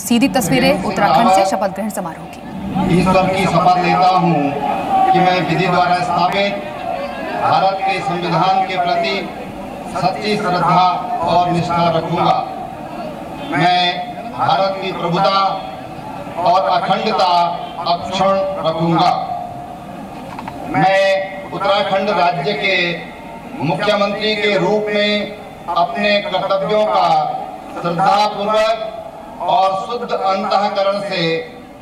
सीधी तस्वीरें उत्तराखंड से शपथ ग्रहण समारोह की। ईश्वर की शपथ लेता हूँ कि मैं विधि द्वारा स्थापित भारत के संविधान के प्रति सच्ची श्रद्धा और निष्ठा रखूंगा। मैं भारत की प्रभुता और अखंडता अक्षुण्ण रखूंगा। मैं उत्तराखंड राज्य के मुख्यमंत्री के रूप में अपने कर्तव्यों का श्रद्धापूर्वक और शुद्ध अंतःकरण से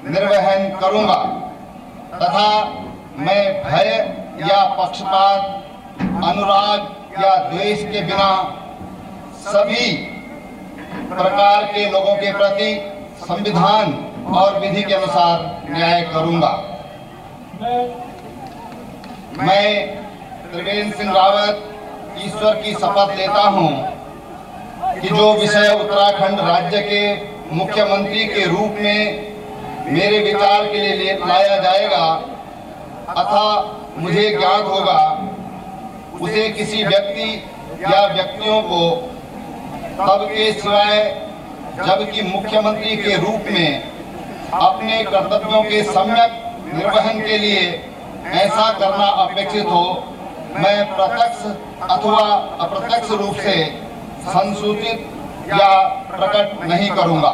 निर्वहन करूंगा तथा मैं भय या पक्षपात, अनुराग या द्वेष के बिना सभी प्रकार के लोगों के प्रति संविधान और विधि के अनुसार न्याय करूंगा। मैं त्रिवेंद्र सिंह रावत ईश्वर की शपथ लेता हूं कि जो विषय उत्तराखंड राज्य के मुख्यमंत्री के रूप में मेरे विचार के लिए लाया जाएगा अथा मुझे ज्ञात होगा, उसे किसी व्यक्ति या व्यक्तियों को तब के सिवाय जबकि मुख्यमंत्री के रूप में अपने कर्तव्यों के सम्यक निर्वहन के लिए ऐसा करना अपेक्षित हो, मैं प्रत्यक्ष अथवा अप्रत्यक्ष रूप से संसूचित या प्रकट नहीं करूंगा।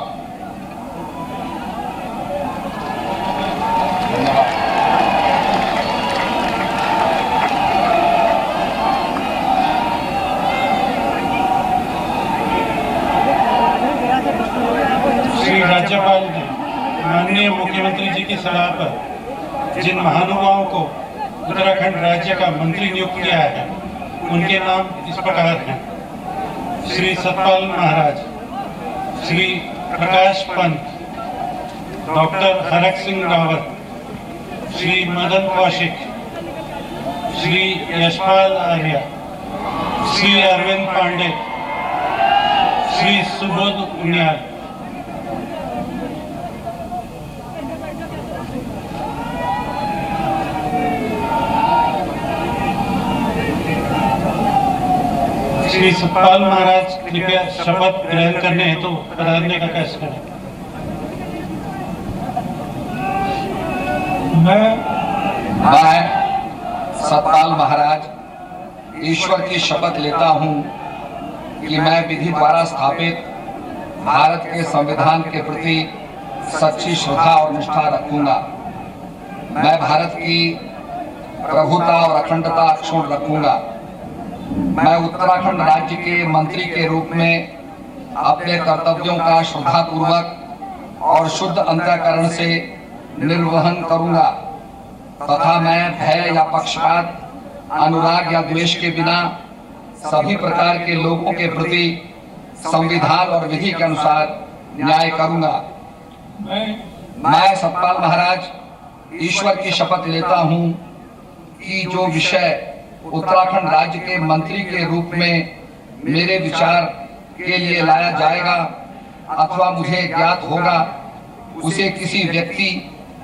श्री राज्यपाल ने माननीय मुख्यमंत्री जी की सलाह पर जिन महानुभावों को उत्तराखंड राज्य का मंत्री नियुक्त किया है उनके नाम इस प्रकार हैं। श्री सतपाल महाराज, श्री प्रकाश पंत, डॉक्टर हरक सिंह रावत, श्री मदन कौशिक, श्री यशपाल आर्या, श्री अरविंद पांडे, श्री सुबोध उनियाल। श्री सतपाल महाराज कृपया शपथ ग्रहण करने हेतु पधारने का कष्ट करें। मैं सतपाल महाराज ईश्वर की शपथ लेता हूं कि मैं विधि द्वारा स्थापित भारत के संविधान के प्रति सच्ची श्रद्धा और निष्ठा रखूंगा। मैं भारत की प्रभुता और अखंडता अक्षुण्ण रखूंगा। मैं उत्तराखंड राज्य के मंत्री के रूप में अपने कर्तव्यों का श्रद्धापूर्वक और शुद्ध अंतःकरण से निर्वहन करूंगा तथा मैं भय या पक्षपात, अनुराग या द्वेष के बिना सभी प्रकार के लोगों के प्रति संविधान और विधि के अनुसार न्याय करूंगा। मैं सतपाल महाराज ईश्वर की शपथ लेता हूं कि जो विषय उत्तराखंड राज्य के मंत्री के रूप में मेरे विचार के लिए लाया जाएगा अथवा मुझे ज्ञात होगा, उसे किसी व्यक्ति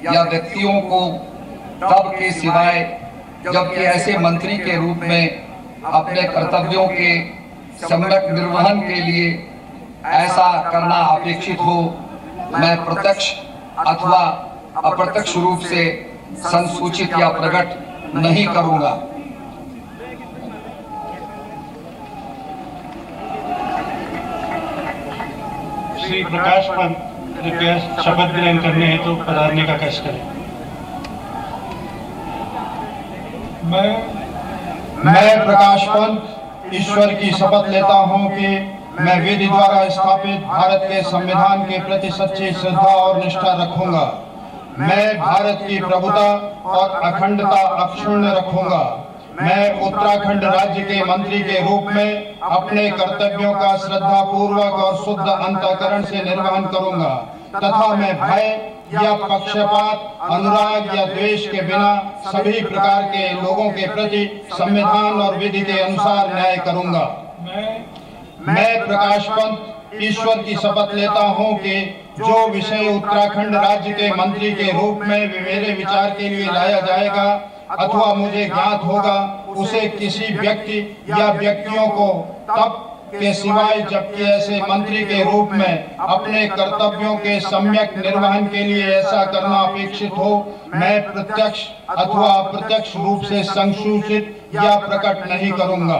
या व्यक्तियों को तब के सिवाय जबकि ऐसे मंत्री के रूप में अपने कर्तव्यों के सम्यक निर्वहन के लिए ऐसा करना अपेक्षित हो, मैं प्रत्यक्ष अथवा अप्रत्यक्ष रूप से संसूचित या प्रकट नहीं करूंगा। श्री प्रकाश पंत कृपया शपथ ग्रहण करने हेतु पधारने का कष्ट करें। मैं प्रकाश पंत ईश्वर की शपथ लेता हूं कि मैं विधि द्वारा स्थापित भारत के संविधान के प्रति सच्ची श्रद्धा और निष्ठा रखूंगा। मैं भारत की प्रभुता और अखंडता अक्षुण्ण रखूंगा। मैं उत्तराखंड राज्य के मंत्री के रूप में अपने कर्तव्यों का श्रद्धापूर्वक और शुद्ध अंतःकरण से निर्वहन करूंगा तथा मैं भय या पक्षपात, अनुराग या द्वेष के बिना सभी प्रकार के लोगों के प्रति संविधान और विधि के अनुसार न्याय करूंगा। मैं प्रकाश पंत ईश्वर की शपथ लेता हूं कि जो विषय उत्तराखंड राज्य के मंत्री के रूप में मेरे विचार के लिए लाया जाएगा अथवा मुझे ज्ञात होगा, उसे किसी व्यक्ति या व्यक्तियों को तब के सिवाय, जबकि ऐसे मंत्री के रूप में अपने कर्तव्यों के सम्यक निर्वहन के लिए ऐसा करना अपेक्षित हो, मैं प्रत्यक्ष अथवा अप्रत्यक्ष रूप से संसूचित या प्रकट नहीं करूंगा।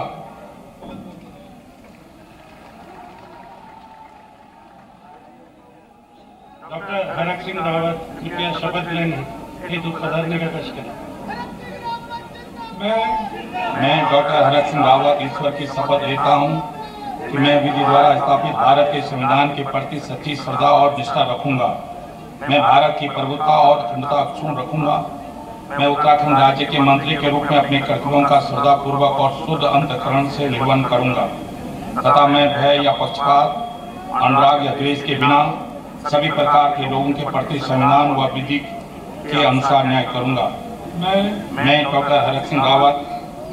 डॉक्टर हरक सिंह रावत कृपया शपथ लेने हेतु पधारने का कष्ट करें। मैं डॉक्टर हरक सिंह रावत ईश्वर की शपथ लेता हूं कि मैं विधि द्वारा स्थापित भारत के संविधान के प्रति सच्ची श्रद्धा और निष्ठा रखूंगा। मैं भारत की प्रभुता और अखंडता अक्षुण्ण रखूंगा। मैं उत्तराखंड राज्य के मंत्री के रूप में अपने कर्तव्यों का श्रद्धापूर्वक और शुद्ध अंतःकरण से निर्वहन करूंगा तथा मैं भय या पक्षपात, अनुराग या द्वेष के बिना सभी प्रकार के लोगों के प्रति संविधान व विधि के अनुसार न्याय करूंगा। मैं डॉक्टर हरक सिंह रावत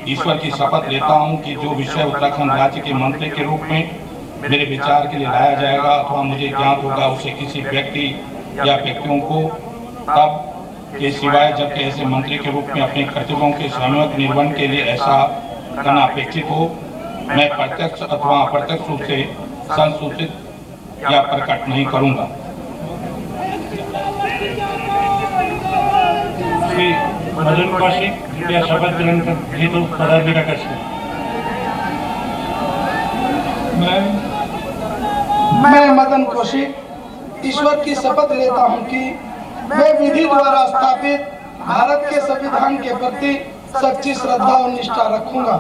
ईश्वर की शपथ लेता हूं कि जो विषय उत्तराखंड राज्य के मंत्री के रूप में मेरे विचार के लिए लाया जाएगा अथवा मुझे ज्ञात होगा, उसे किसी व्यक्ति या व्यक्तियों को तब के सिवाय, जबकि ऐसे मंत्री के रूप में अपने कर्तव्यों के सम्यक निर्वहन के लिए ऐसा करना अपेक्षित हो, मैं प्रत्यक्ष अथवा अप्रत्यक्ष रूप से संसूचित या प्रकट नहीं करूंगा। श्री मदन कौशिक कृपया शपथ ग्रहण कर हेतु पधारने का कष्ट करें। मैं मदन कौशिक ईश्वर की शपथ लेता हूं कि मैं विधि द्वारा स्थापित भारत के संविधान के प्रति सच्ची श्रद्धा और निष्ठा रखूंगा।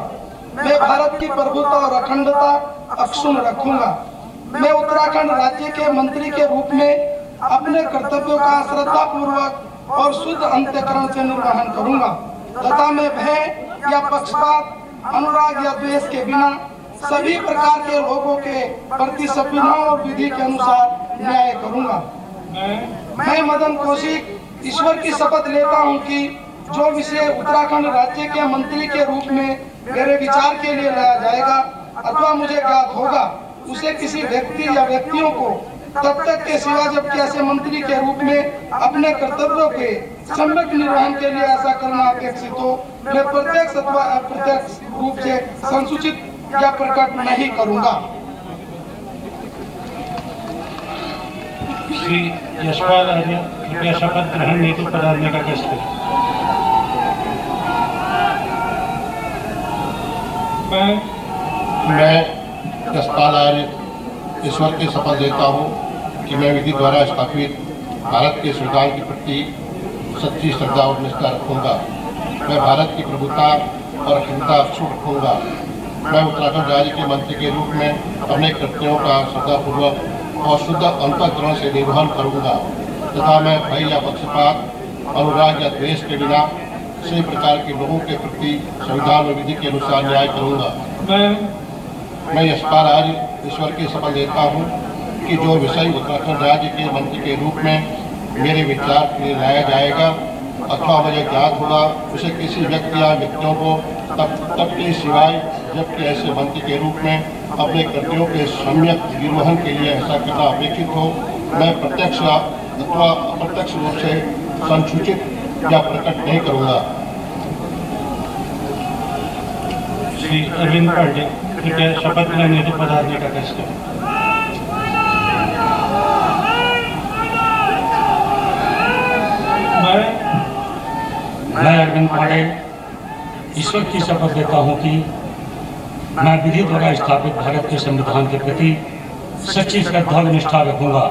मैं भारत की प्रभुता और अखंडता अक्षुण्ण रखूंगा। मैं उत्तराखंड राज्य के मंत्री के रूप में अपने कर्तव्यों का श्रद्धापूर्वक और शुद्ध अंतःकरण से निर्वहन करूंगा तथा मैं भय या पक्षपात, अनुराग या द्वेष के बिना सभी प्रकार के लोगों के प्रति संविधान और विधि के अनुसार न्याय करूंगा। मैं मदन कौशिक ईश्वर की शपथ लेता हूं कि जो विषय उत्तराखंड राज्य के मंत्री के रूप में मेरे विचार के लिए लाया जाएगा अथवा मुझे ज्ञात होगा, उसे किसी व्यक्ति या व्यक्तियों को तब तक के सिवा, जबकि ऐसे मंत्री के रूप में अपने कर्तव्यों के सम्यक निर्वहन के लिए ऐसा करना अपेक्षित हो, मैं प्रत्यक्ष अथवा अप्रत्यक्ष रूप से संसूचित या प्रकट नहीं करूंगा। श्री यशपाल आर्य कृपया शपथ ग्रहण हेतु पधारने का कष्ट करें। मैं यशपाल आर्य ईश्वर की शपथ लेता हूँ कि मैं विधि द्वारा स्थापित भारत के संविधान के प्रति सच्ची श्रद्धा और निष्ठा रखूंगा। मैं भारत की प्रभुता और अखंडता अक्षुण्ण रखूंगा। मैं उत्तराखंड राज्य के मंत्री के रूप में अपने कर्तव्यों का श्रद्धापूर्वक और शुद्ध अंतःकरण से निर्वहन करूंगा तथा मैं भय या पक्षपात, अनुराग या द्वेष के बिना सभी प्रकार के लोगों के प्रति संविधान और विधि के अनुसार न्याय करूंगा। मैं यशपाल आर्य ईश्वर की शपथ लेता हूं कि जो विषय उत्तराखंड राज्य के मंत्री के रूप में मेरे विचार के लिए लाया जाएगा अथवा मुझे ज्ञात होगा, उसे किसी व्यक्ति या व्यक्तियों को तब के सिवाय, जबकि ऐसे मंत्री के रूप में अपने कर्तव्यों के सम्यक निर्वहन के लिए ऐसा करना अपेक्षित हो, मैं प्रत्यक्ष अथवा अप्रत्यक्ष रूप से संसूचित या प्रकट नहीं करूंगा। श्री अरविंद पांडे कृपया शपथ ग्रहण हेतु पधारने का कष्ट करें। मैं अरविंद पांडे ईश्वर की शपथ लेता हूं कि मैं विधि द्वारा स्थापित भारत के संविधान के प्रति सच्ची श्रद्धा और निष्ठा रखूंगा।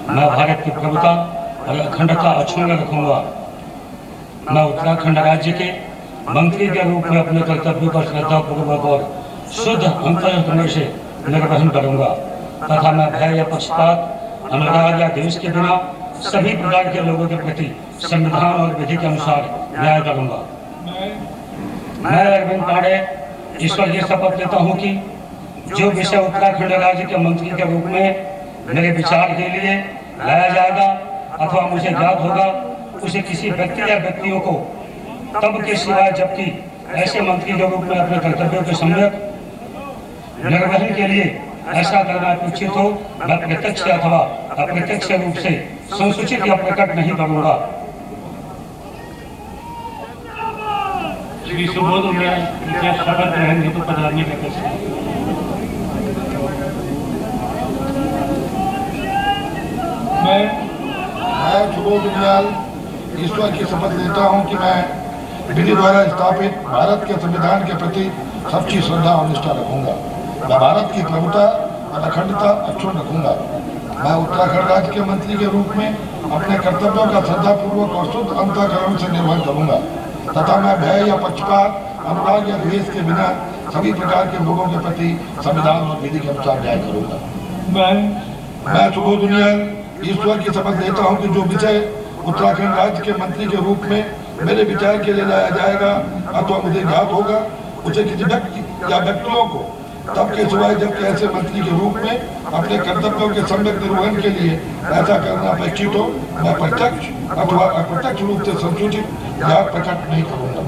मैं भारत की प्रभुता और अखंडता अक्षुण्ण रखूंगा। मैं उत्तराखंड राज्य के मंत्री के रूप में अपने कर्तव्यों का श्रद्धापूर्वक और शुद्ध अंतःकरण से निर्वहन करूंगा तथा मैं भय या पक्षपात, अनुराग या द्वेष के बिना सभी प्रकार के लोगों के प्रति संविधान और विधि के अनुसार न्याय करूंगा। मैं अरविंद पांडे ईश्वर की शपथ लेता हूं कि जो विषय उत्तराखंड राज्य के मंत्री के रूप में मेरे विचार के लिए लाया जाएगा अथवा मुझे ज्ञात होगा, उसे किसी व्यक्ति या व्यक्तियों को तब के सिवाय, जबकि ऐसे मंत्री के रूप में अपने कर्तव्यों के सम्यक निर्वहन के लिए ऐसा करना अपेक्षित हो, मैं प्रत्यक्ष अथवा अप्रत्यक्ष रूप से संसूचित या प्रकट नहीं करूंगा। श्री सुबोध उनियाल कृपया शपथ ग्रहण हेतु पधारने का कष्ट करें। मैं सुबोध उनियाल ईश्वर की शपथ लेता हूं कि मैं विधि द्वारा स्थापित भारत के संविधान के प्रति सच्ची श्रद्धा और निष्ठा रखूंगा। मैं भारत की प्रभुता और अखंडता अक्षुण्ण रखूंगा। मैं उत्तराखंड राज्य के मंत्री के रूप में अपने कर्तव्यों का श्रद्धापूर्वक और शुद्ध अंतःकरण से निर्वहन करूंगा तथा मैं भय या पक्षपात, अनुराग या द्वेष के बिना सभी प्रकार के लोगों के प्रति संविधान और विधि के अनुसार न्याय करूंगा। मैं सुबोध उनियाल ईश्वर की शपथ लेता हूं कि जो विषय उत्तराखंड राज्य के मंत्री के रूप में मेरे विचार के लिए लाया जाएगा अथवा मुझे ज्ञात होगा, उसे किसी व्यक्ति या व्यक्तियों को तब के सिवाय जबकि ऐसे मंत्री के रूप में अपने कर्तव्यों के सम्यक निर्वहन के लिए ऐसा करना अपेक्षित हो, मैं प्रत्यक्ष अथवा अप्रत्यक्ष रूप से संसूचित या प्रकट नहीं करूंगा।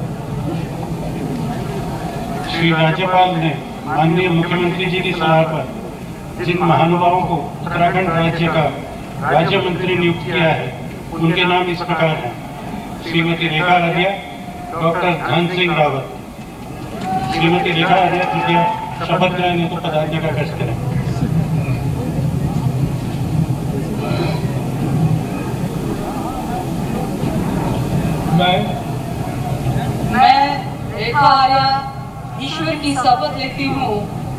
श्री राज्यपाल ने माननीय मुख्यमंत्री जी की सलाह पर जिन महानुभावों को उत्तराखंड राज्य का राज्य मंत्री नियुक्त किया है उनके नाम इस प्रकार हैं: श्रीमती रेखा आर्या, डॉक्टर धन सिंह रावत। श्रीमती रेखा आर्या कृपया शपथ ग्रहण हेतु पधारने का कष्ट करें। मैं रेखा आर्या ईश्वर की शपथ लेती हूँ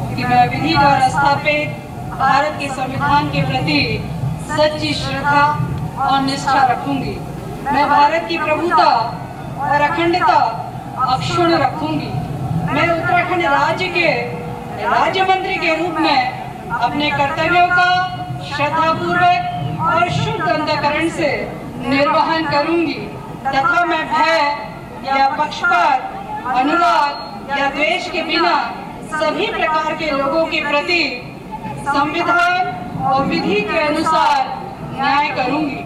कि मैं विधि द्वारा स्थापित भारत के संविधान के प्रति सच्ची श्रद्धा और निष्ठा रखूंगी। मैं भारत की प्रभुता और अखंडता अक्षुण्ण रखूंगी। मैं उत्तराखंड राज्य के राज्य मंत्री के रूप में अपने कर्तव्यों का श्रद्धापूर्वक और शुद्ध अंतःकरण से निर्वहन करूंगी तथा मैं भय या पक्षपात, अनुराग या द्वेष के बिना सभी प्रकार के लोगों के प्रति संविधान और विधि के अनुसार न्याय करूंगी।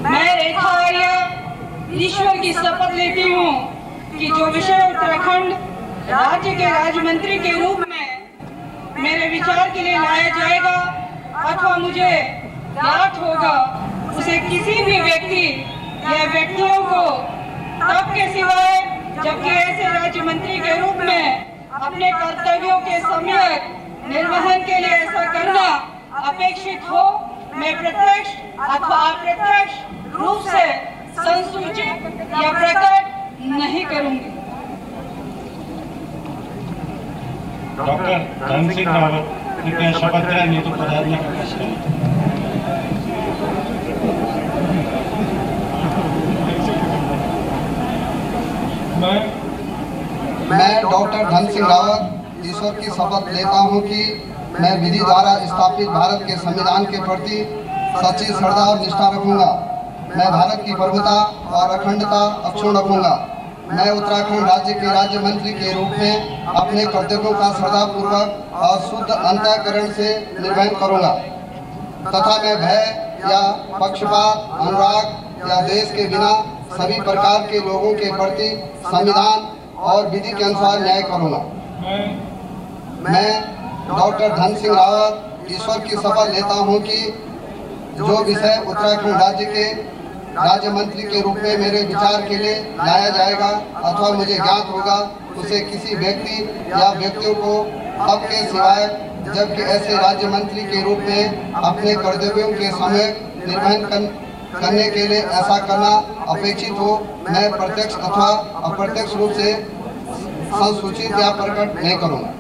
मैं रेखा आर्या ईश्वर की शपथ लेती हूँ कि जो विषय उत्तराखंड राज्य के राज्य मंत्री के रूप में मेरे विचार के लिए लाया जाएगा अथवा मुझे ज्ञात होगा, उसे किसी भी व्यक्ति या व्यक्तियों को तब के सिवाय जबकि ऐसे राज्य मंत्री के रूप में अपने कर्तव्यों के सम्यक निर्वहन के लिए ऐसा करना अपेक्षित हो, मैं प्रत्यक्ष अथवा अप्रत्यक्ष रूप से संसूचित या प्रकट नहीं करूंगी। डॉक्टर धन सिंह रावत कृपया शपथ ग्रहण हेतु पधारने का कष्ट करें। मैं डॉक्टर धन सिंह रावत ईश्वर की शपथ लेता हूं कि मैं विधि द्वारा स्थापित भारत के संविधान के प्रति सच्ची श्रद्धा और निष्ठा रखूंगा। मैं भारत की प्रभुता और अखंडता अक्षुण्ण रखूंगा। मैं उत्तराखंड राज्य के राज्य मंत्री के रूप में अपने कर्तव्यों का श्रद्धापूर्वक और शुद्ध अंतःकरण से निर्वहन करूंगा तथा मैं भय या पक्षपात, अनुराग या द्वेष के बिना सभी प्रकार के लोगों के प्रति संविधान और विधि के अनुसार न्याय करूंगा। मैं डॉक्टर धन सिंह रावत ईश्वर की शपथ लेता हूं कि जो विषय उत्तराखंड राज्य के राज्य मंत्री के रूप में मेरे विचार के लिए लाया जाएगा अथवा मुझे ज्ञात होगा, उसे किसी व्यक्ति या व्यक्तियों को तब के सिवाय जबकि ऐसे राज्य मंत्री के रूप में अपने कर्तव्यों के समय निर्वहन करने के लिए ऐसा करना अपेक्षित हो, मैं प्रत्यक्ष अथवा अप्रत्यक्ष रूप से संसूचित या प्रकट नहीं करूंगा।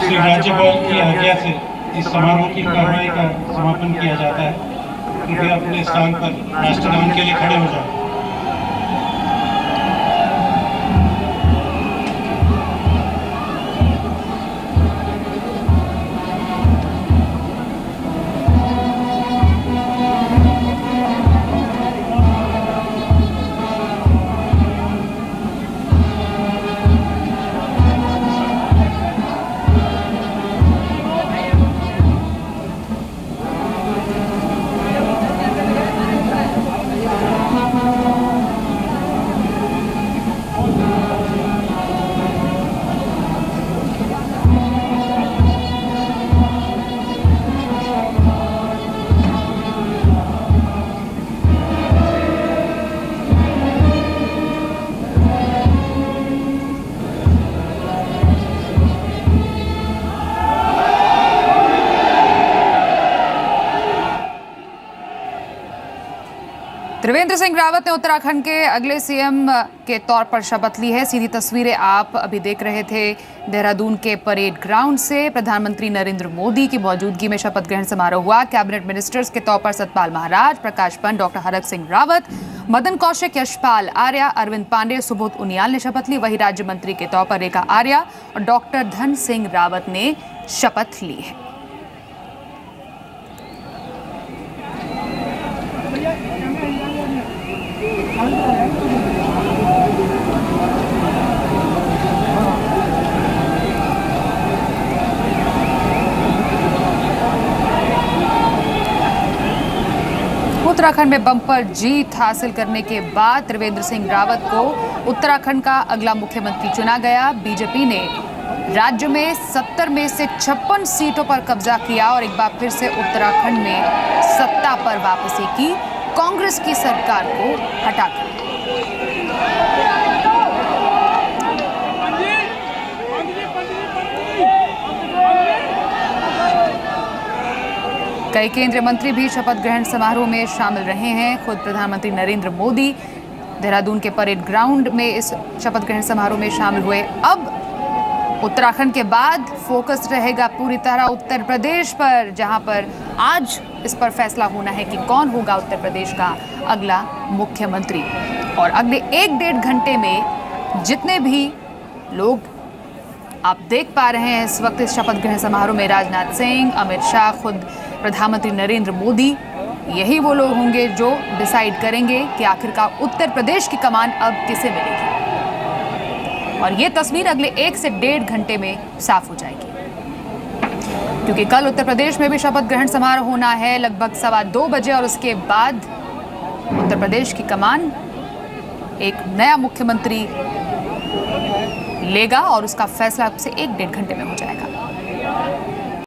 श्री राज्यपाल की आज्ञा से इस समारोह की कार्रवाई का समापन किया जाता है। कृपया अपने स्थान पर राष्ट्रगान के लिए खड़े हो जाएं। त्रिवेंद्र सिंह रावत ने उत्तराखंड के अगले सीएम के तौर पर शपथ ली है। सीधी तस्वीरें आप अभी देख रहे थे देहरादून के परेड ग्राउंड से। प्रधानमंत्री नरेंद्र मोदी की मौजूदगी में शपथ ग्रहण समारोह हुआ। कैबिनेट मिनिस्टर्स के तौर पर सतपाल महाराज, प्रकाश पंत, डॉक्टर हरक सिंह रावत, मदन कौशिक, यशपाल आर्या, अरविंद पांडे, सुबोध उनियाल ने शपथ ली। वहीं राज्य मंत्री के तौर पर रेखा आर्या और डॉक्टर धन सिंह रावत ने शपथ ली है। उत्तराखंड में बम्पर जीत हासिल करने के बाद त्रिवेंद्र सिंह रावत को उत्तराखंड का अगला मुख्यमंत्री चुना गया। बीजेपी ने राज्य में 70 में से 56 सीटों पर कब्जा किया और एक बार फिर से उत्तराखंड में सत्ता पर वापसी की कांग्रेस की सरकार को हटाकर। कई केंद्रीय मंत्री भी शपथ ग्रहण समारोह में शामिल रहे हैं। खुद प्रधानमंत्री नरेंद्र मोदी देहरादून के परेड ग्राउंड में इस शपथ ग्रहण समारोह में शामिल हुए। अब उत्तराखंड के बाद फोकस रहेगा पूरी तरह उत्तर प्रदेश पर, जहां पर आज इस पर फैसला होना है कि कौन होगा उत्तर प्रदेश का अगला मुख्यमंत्री। और अगले 1-1.5 घंटे में जितने भी लोग आप देख पा रहे हैं इस वक्त इस शपथ ग्रहण समारोह में, राजनाथ सिंह, अमित शाह, खुद प्रधानमंत्री नरेंद्र मोदी, यही वो लोग होंगे जो डिसाइड करेंगे कि आखिरकार उत्तर प्रदेश की कमान अब किसे मिलेगी। और ये तस्वीर अगले 1 से 1.5 घंटे में साफ हो जाएगी, क्योंकि कल उत्तर प्रदेश में भी शपथ ग्रहण समारोह होना है लगभग 2:15 बजे। और उसके बाद उत्तर प्रदेश की कमान एक नया मुख्यमंत्री लेगा और उसका फैसला अब से 1-1.5 घंटे में हो जाएगा।